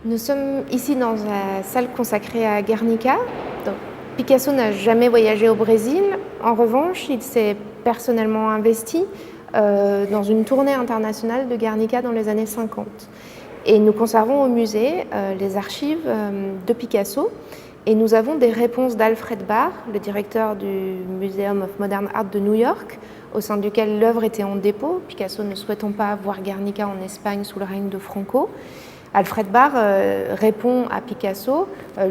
Nous sommes ici dans la salle consacrée à Guernica. Donc, Picasso n'a jamais voyagé au Brésil. En revanche, il s'est personnellement investi dans une tournée internationale de Guernica dans les années 50. Et nous conservons au musée les archives de Picasso. Et nous avons des réponses d'Alfred Barr, le directeur du Museum of Modern Art de New York, au sein duquel l'œuvre était en dépôt, Picasso ne souhaitant pas voir Guernica en Espagne sous le règne de Franco. Alfred Barr répond à Picasso,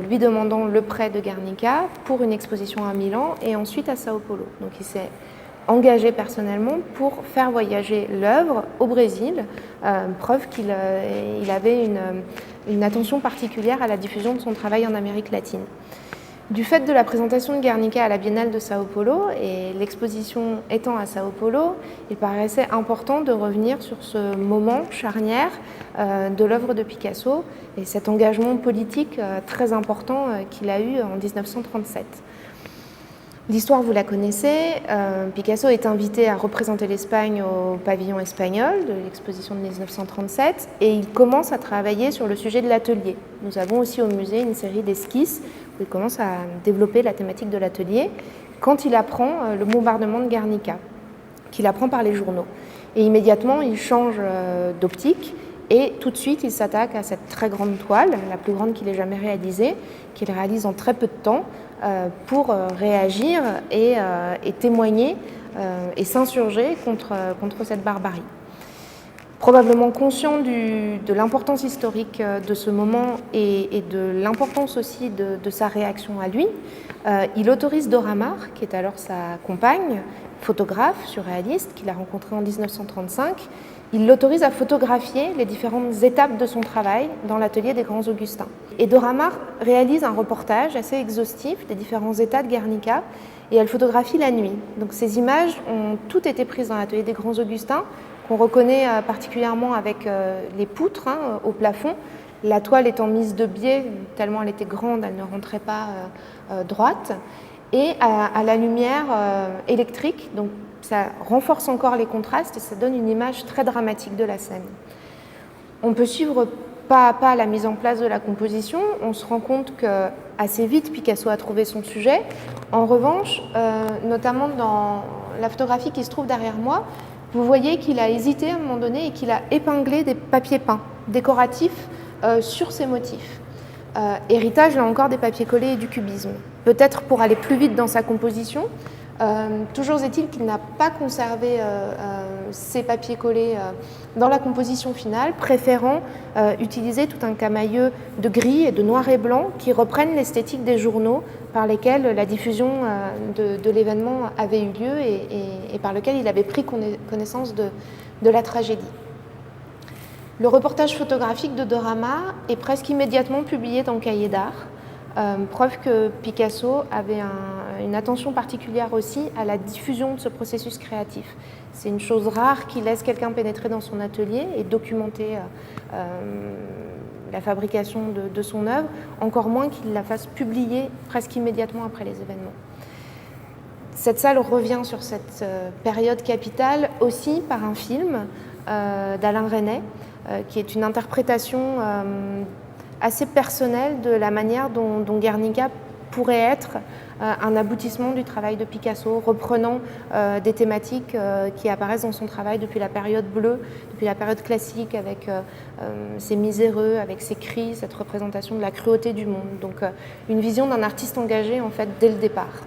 lui demandant le prêt de Guernica pour une exposition à Milan et ensuite à Sao Paulo. Donc il s'est engagé personnellement pour faire voyager l'œuvre au Brésil, preuve qu'il avait une attention particulière à la diffusion de son travail en Amérique latine. Du fait de la présentation de Guernica à la Biennale de Sao Paulo et l'exposition étant à Sao Paulo, il paraissait important de revenir sur ce moment charnière de l'œuvre de Picasso et cet engagement politique très important qu'il a eu en 1937. L'histoire, vous la connaissez. Picasso est invité à représenter l'Espagne au pavillon espagnol de l'exposition de 1937 et il commence à travailler sur le sujet de l'atelier. Nous avons aussi au musée une série d'esquisses où il commence à développer la thématique de l'atelier quand il apprend le bombardement de Guernica, qu'il apprend par les journaux. Et immédiatement, il change d'optique et tout de suite, il s'attaque à cette très grande toile, la plus grande qu'il ait jamais réalisée, qu'il réalise en très peu de temps, pour réagir et témoigner et s'insurger contre cette barbarie. Probablement conscient de l'importance historique de ce moment et de l'importance aussi de sa réaction à lui, il autorise Dora Maar, qui est alors sa compagne, photographe surréaliste, qu'il a rencontrée en 1935, il l'autorise à photographier les différentes étapes de son travail dans l'atelier des Grands Augustins. Et Dora Maar réalise un reportage assez exhaustif des différents états de Guernica et elle photographie la nuit. Donc ces images ont toutes été prises dans l'atelier des Grands Augustins, qu'on reconnaît particulièrement avec les poutres au plafond, la toile étant mise de biais, tellement elle était grande, elle ne rentrait pas droite, et à la lumière électrique, donc ça renforce encore les contrastes et ça donne une image très dramatique de la scène. On peut suivre pas à pas la mise en place de la composition. On se rend compte qu'assez vite, Picasso a trouvé son sujet. En revanche, notamment dans la photographie qui se trouve derrière moi, vous voyez qu'il a hésité à un moment donné et qu'il a épinglé des papiers peints décoratifs sur ces motifs. Héritage, là encore, des papiers collés et du cubisme. Peut-être pour aller plus vite dans sa composition. Toujours est-il qu'il n'a pas conservé ces papiers collés dans la composition finale, préférant utiliser tout un camailleux de gris et de noir et blanc qui reprennent l'esthétique des journaux par lesquels la diffusion de l'événement avait eu lieu et par lequel il avait pris connaissance de la tragédie. Le reportage photographique de Dora Maar est presque immédiatement publié dans le Cahier d'art. Preuve que Picasso avait une attention particulière aussi à la diffusion de ce processus créatif. C'est une chose rare qui laisse quelqu'un pénétrer dans son atelier et documenter la fabrication de son œuvre, encore moins qu'il la fasse publier presque immédiatement après les événements. Cette salle revient sur cette période capitale aussi par un film d'Alain Resnais, qui est une interprétation assez personnelle de la manière dont Guernica pourrait être un aboutissement du travail de Picasso, reprenant des thématiques qui apparaissent dans son travail depuis la période bleue, depuis la période classique, avec ses miséreux, avec ses cris, cette représentation de la cruauté du monde. Donc une vision d'un artiste engagé en fait dès le départ.